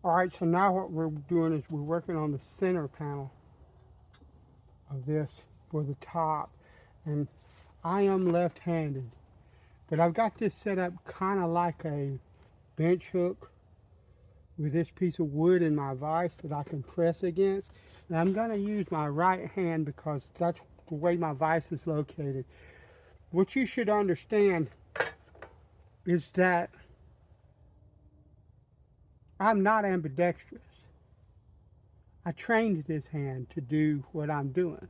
Alright, so now what we're doing is we're working on the center panel of this for the top. And I am left-handed, but I've got this set up kind of like a bench hook with this piece of wood in my vise that I can press against. And I'm going to use my right hand because that's the way my vise is located. What you should understand is that I'm not ambidextrous. I trained this hand to do what I'm doing.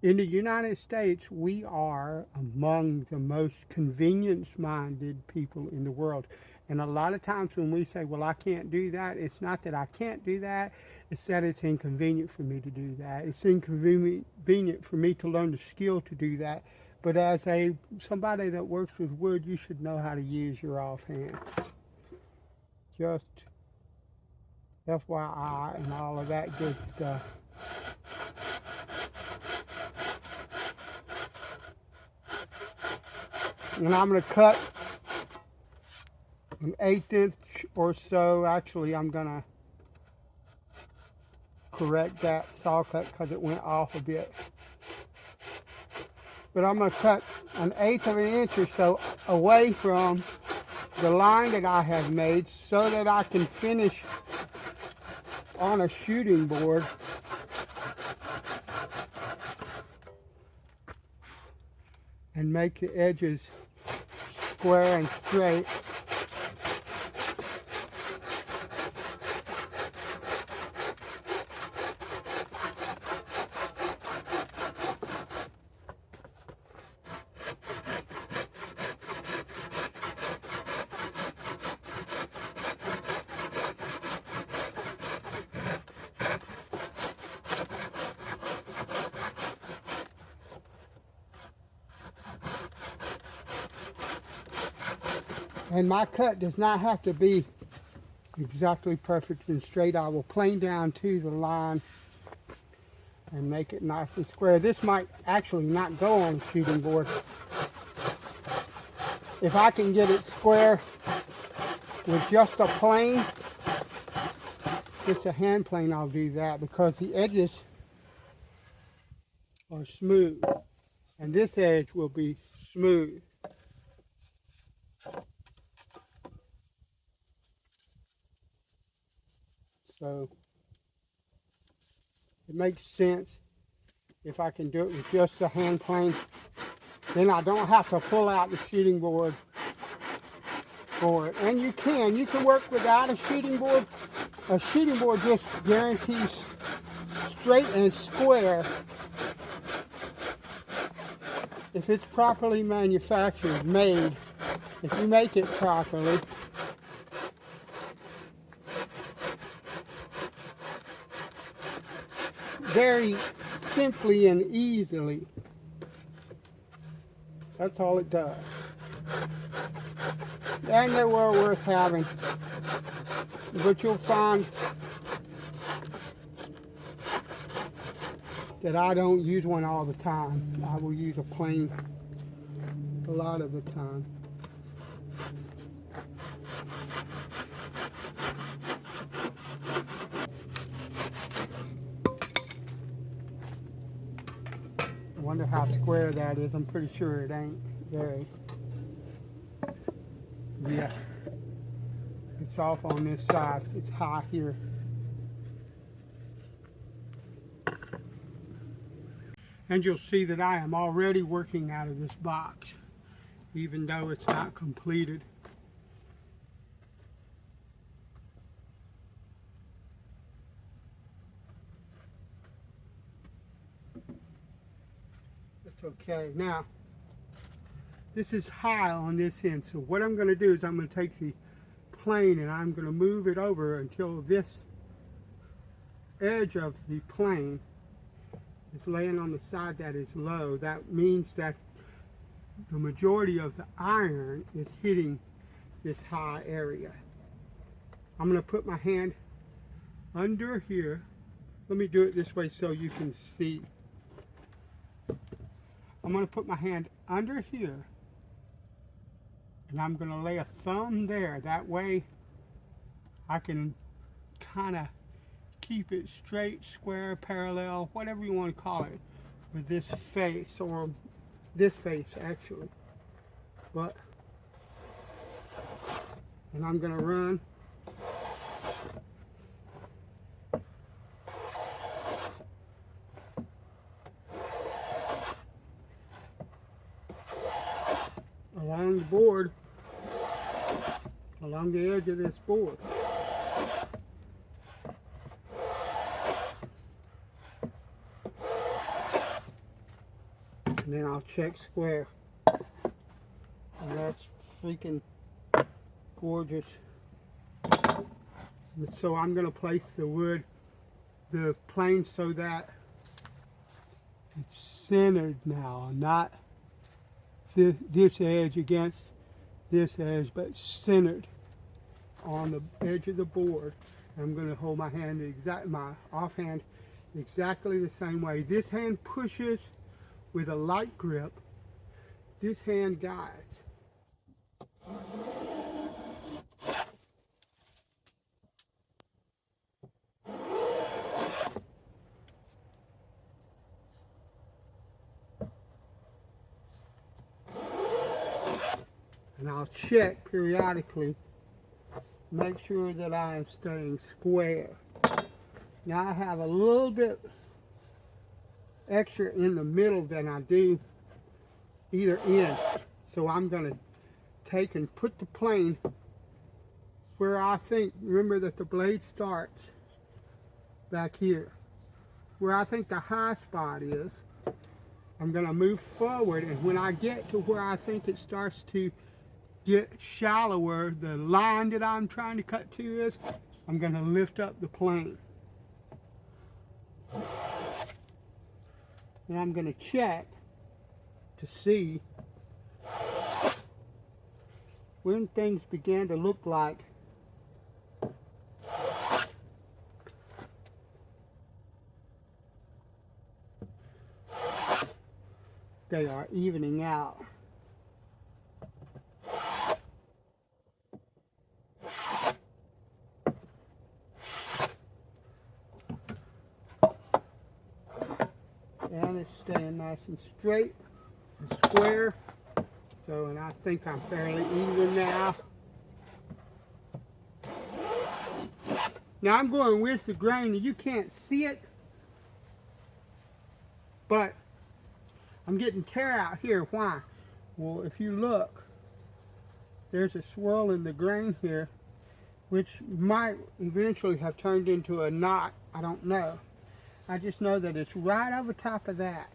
In the United States, we are among the most convenience-minded people in the world. And a lot of times when we say, well, I can't do that, it's not that I can't do that, it's that it's inconvenient for me to do that. It's inconvenient for me to learn the skill to do that. But as somebody that works with wood, you should know how to use your offhand. Just FYI and all of that good stuff. And I'm going to cut an 1/8 inch or so. Actually, I'm going to correct that saw cut because it went off a bit. But I'm going to cut an 1/8 of an inch or so away from the line that I have made so that I can finish on a shooting board and make the edges square and straight. And my cut does not have to be exactly perfect and straight. I will plane down to the line and make it nice and square. This might actually not go on the shooting board. If I can get it square with just a plane, just a hand plane, I'll do that because the edges are smooth. And this edge will be smooth. So it makes sense if I can do it with just a hand plane. Then I don't have to pull out the shooting board for it. And you can work without a shooting board. A shooting board just guarantees straight and square if it's properly manufactured, made. If you make it properly. Very simply and easily. That's all it does. And they're well worth having. But you'll find that I don't use one all the time. I will use a plane a lot of the time. I wonder how square that is. I'm pretty sure it ain't very. Yeah. It's off on this side. It's high here. And you'll see that I am already working out of this box, even though it's not completed. That's okay. Now, this is high on this end, so what I'm going to do is I'm going to take the plane and I'm going to move it over until this edge of the plane is laying on the side that is low. That means that the majority of the iron is hitting this high area. I'm going to put my hand under here. Let me do it this way so you can see. I'm going to put my hand under here and I'm going to lay a thumb there. That way I can kind of keep it straight, square, parallel, whatever you want to call it, with this face, or this face actually. But, and I'm going to run along the board, along the edge of this board. And then I'll check square. And that's freaking gorgeous. And so I'm going to place the wood, the plane, so that it's centered now, not this edge against this edge, but centered on the edge of the board. I'm going to hold my hand, my offhand, exactly the same way. This hand pushes with a light grip. This hand guides. And I'll check periodically, make sure that I am staying square. Now I have a little bit extra in the middle than I do either end. So I'm going to take and put the plane where I think, remember that the blade starts back here, where I think the high spot is. I'm going to move forward, and when I get to where I think it starts to get shallower, the line that I'm trying to cut to is, I'm going to lift up the plane. And I'm going to check to see when things begin to look like they are evening out. And it's staying nice and straight and square. So, and I think I'm fairly even now. Now I'm going with the grain. You can't see it, but I'm getting tear out here. Why? Well, if you look, there's a swirl in the grain here, which might eventually have turned into a knot. I don't know. I just know that it's right over top of that.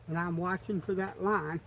And I'm watching for that line.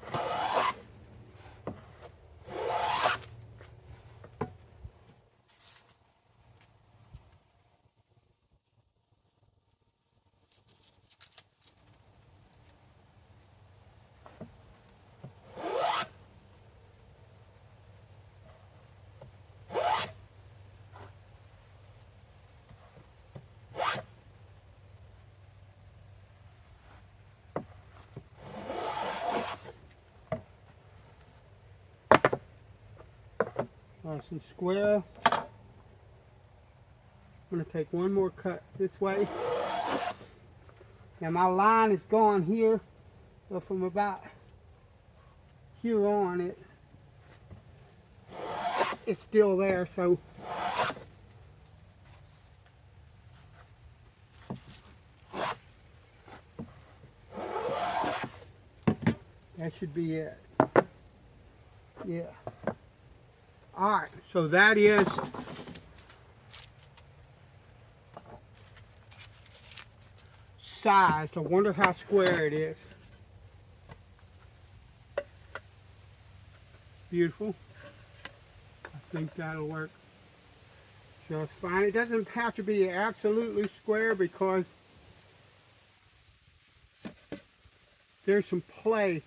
Nice and square. I'm going to take one more cut this way. Now my line is gone here, but from about here on it's still there, so that should be it. Yeah. Alright, so that is sized. I wonder how square it is. Beautiful. I think that'll work just fine. It doesn't have to be absolutely square because there's some play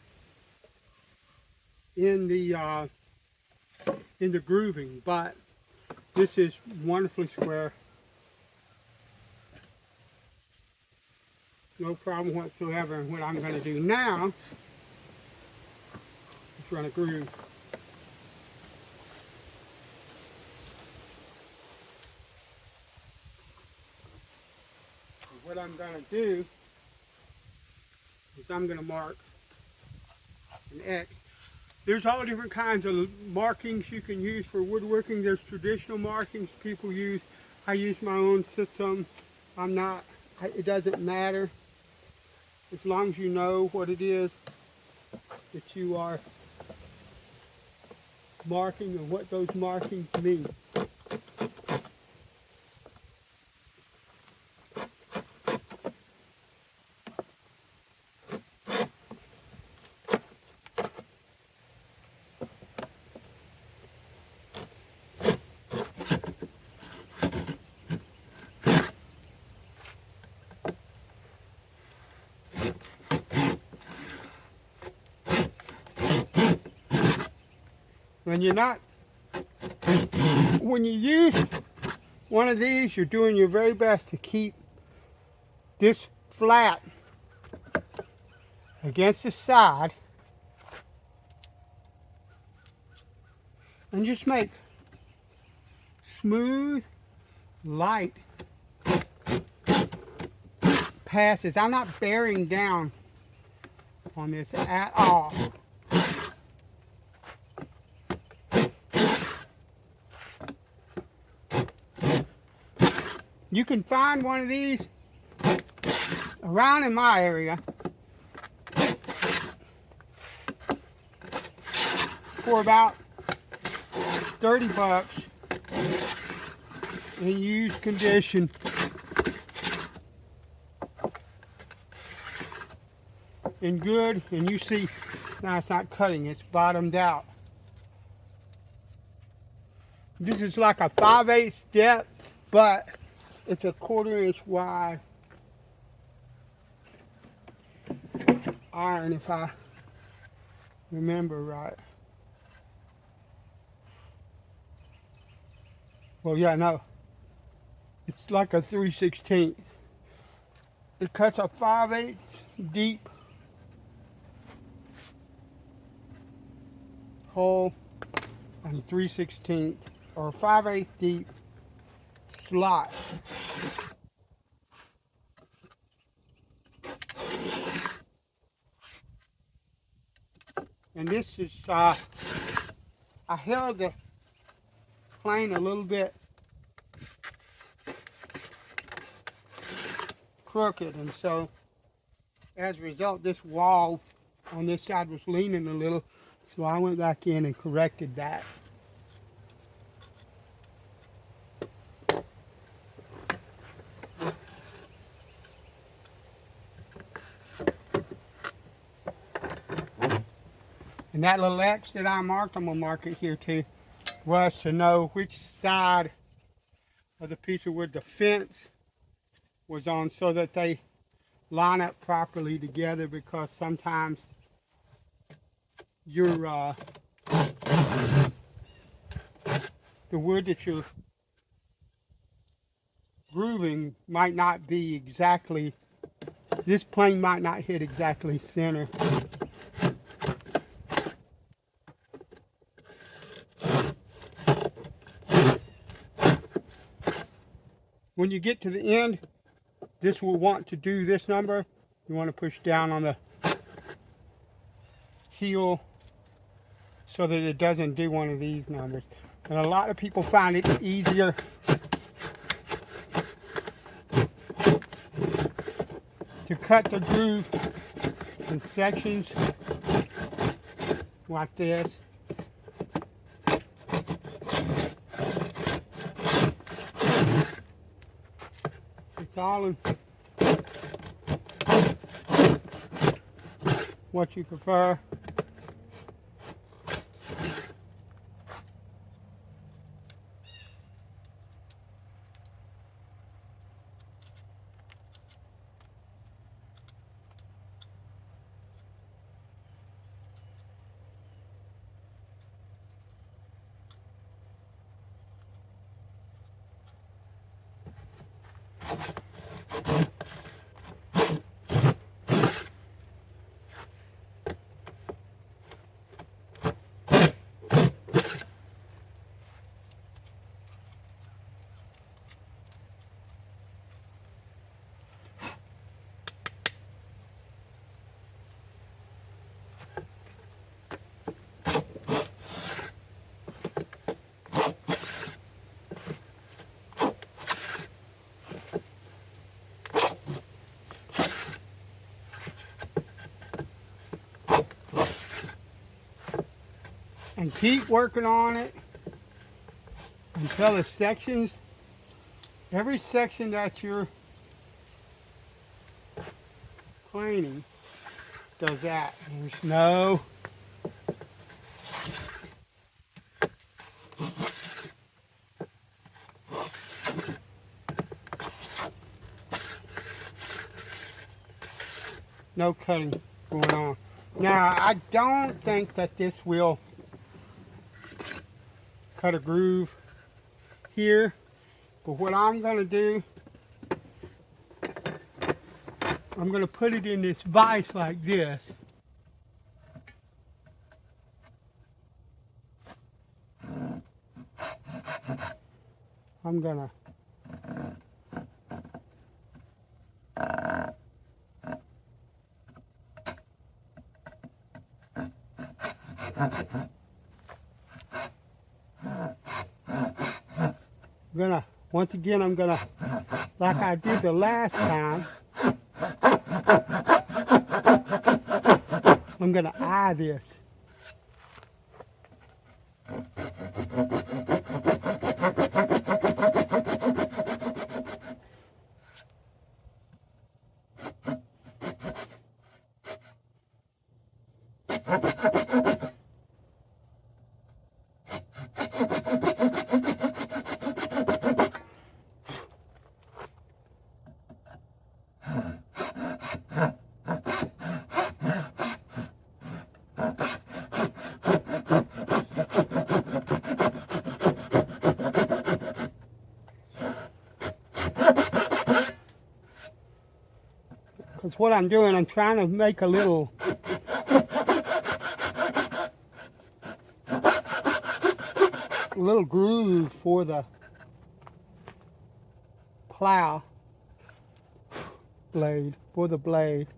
in the in the grooving, but this is wonderfully square. No problem whatsoever. And what I'm going to do now is run a groove. And what I'm going to do is I'm going to mark an X. There's all different kinds of markings you can use for woodworking. There's traditional markings people use. I use my own system. It doesn't matter as long as you know what it is that you are marking and what those markings mean. When you use one of these, you're doing your very best to keep this flat against the side and just make smooth, light passes. I'm not bearing down on this at all. You can find one of these around in my area for about 30 bucks in used condition. And good, and you see, now it's not cutting, it's bottomed out. This is like a 5/8 depth, but it's a 1/4 inch wide iron, if I remember right. Well, yeah, no. It's like a 3/16. It cuts a 5/8 deep hole and 3/16 or 5/8 deep slot. And this is, I held the plane a little bit crooked, and so as a result this wall on this side was leaning a little, so I went back in and corrected that. And that little X that I marked, I'm going to mark it here too, was to know which side of the piece of wood the fence was on so that they line up properly together, because sometimes your the wood that you're grooving might not be exactly, this plane might not hit exactly center. When you get to the end, this will want to do this number. You want to push down on the heel so that it doesn't do one of these numbers. And a lot of people find it easier to cut the groove in sections like this. It's all in what you prefer. And keep working on it until the sections, every section that you're planing does that. There's no cutting going on. Now, I don't think that this will cut a groove here, but what I'm going to do, I'm going to put it in this vise like this. I'm going to once again, I'm gonna, like I did the last time, I'm gonna eye this. Because what I'm doing, I'm trying to make a little groove for the plow blade, for the blade.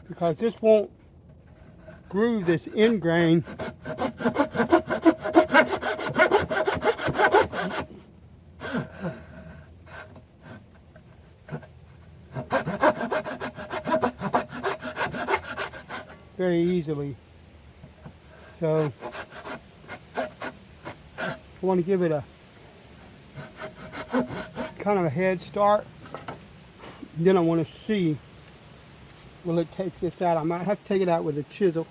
Because this won't groove this end grain very easily. So I want to give it a kind of a head start. Then I want to see, will it take this out? I might have to take it out with a chisel.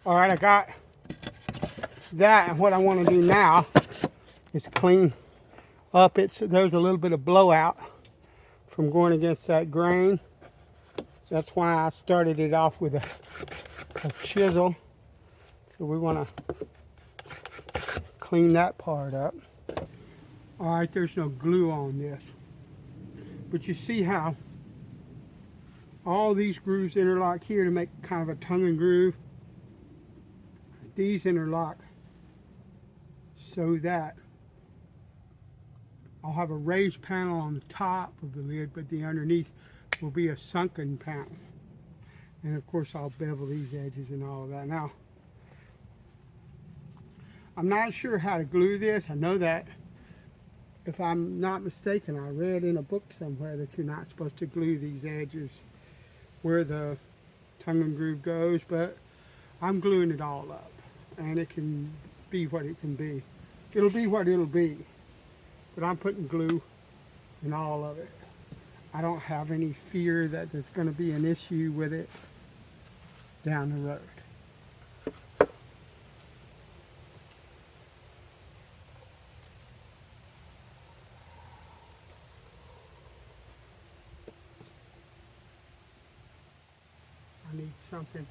All right, I got that, and what I want to do now is clean up it. So there's a little bit of blowout from going against that grain. That's why I started it off with a chisel. So we want to clean that part up. All right, there's no glue on this. But you see how all these grooves interlock here to make kind of a tongue and groove. These interlock so that I'll have a raised panel on the top of the lid, but the underneath will be a sunken panel. And of course I'll bevel these edges and all of that. Now, I'm not sure how to glue this. I know that, if I'm not mistaken, I read in a book somewhere that you're not supposed to glue these edges where the tongue and groove goes, but I'm gluing it all up, and it can be what it can be. It'll be what it'll be, but I'm putting glue in all of it. I don't have any fear that there's going to be an issue with it down the road. I need something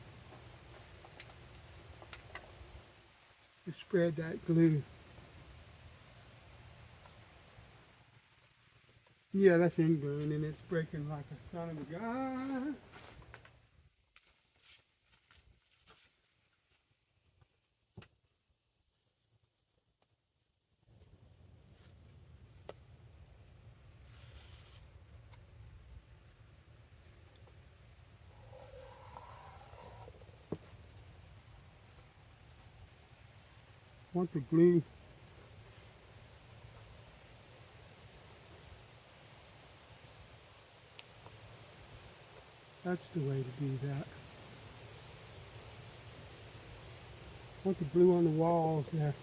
to spread that glue. Yeah, that's ingrain, and it's breaking like a son of a gun. Want the glue that's the way to do that. Want the glue on the walls there.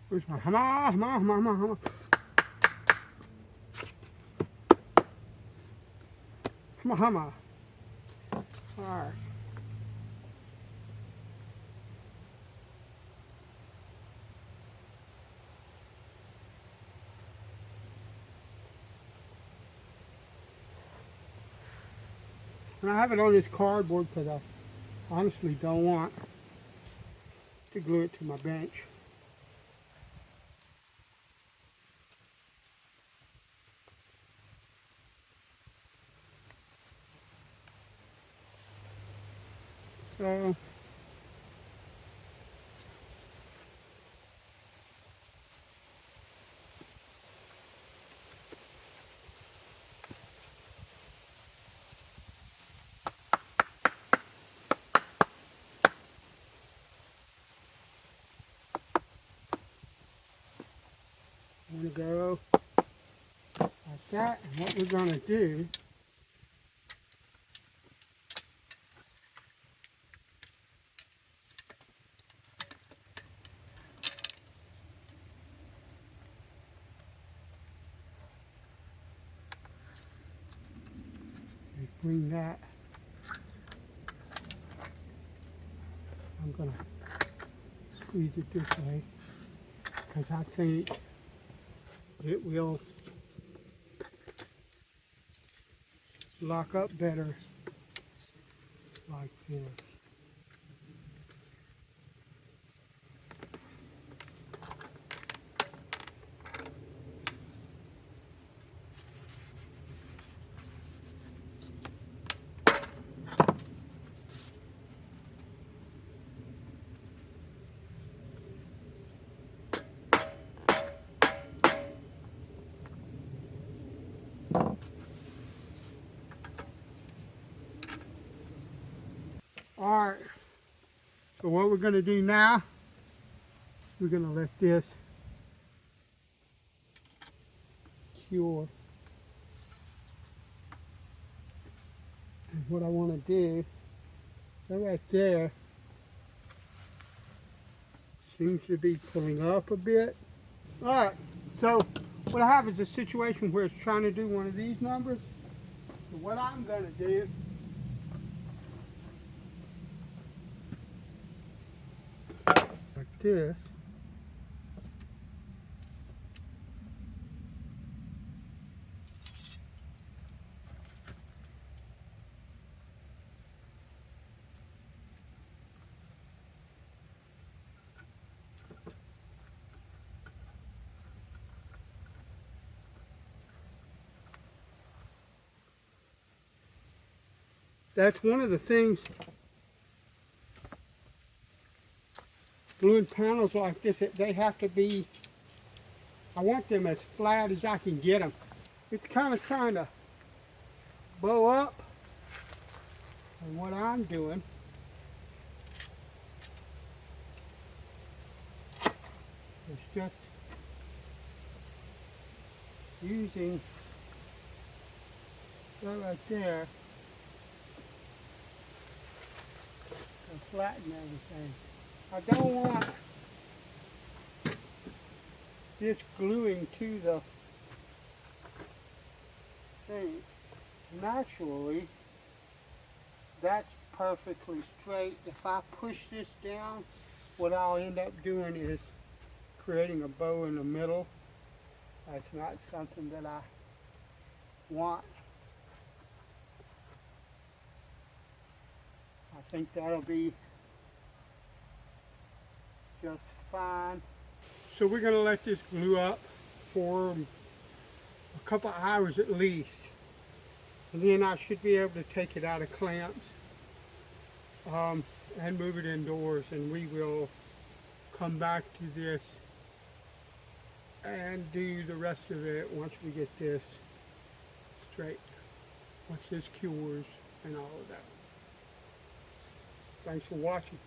Where's my hammer? Hammer. Hammer. All right. And I have it on this cardboard because I honestly don't want to glue it to my bench. So I'm going to go like that. And what we're going to do is bring that. I'm going to squeeze it this way because I think it will lock up better like this. All right, so what we're going to do now, we're going to let this cure. And what I want to do, go right there, seems to be pulling up a bit. All right, so what I have is a situation where it's trying to do one of these numbers. So what I'm going to do, like this, that's one of the things, gluing panels like this, they have to be, I want them as flat as I can get them. It's kind of trying to bow up, and what I'm doing is just using that right there to flatten everything. I don't want this gluing to the thing. Naturally, that's perfectly straight. If I push this down, what I'll end up doing is creating a bow in the middle. That's not something that I want. I think that'll be just fine. So we're going to let this glue up for a couple hours at least. And then I should be able to take it out of clamps and move it indoors, and we will come back to this and do the rest of it once we get this straight, once this cures and all of that. Thanks for watching.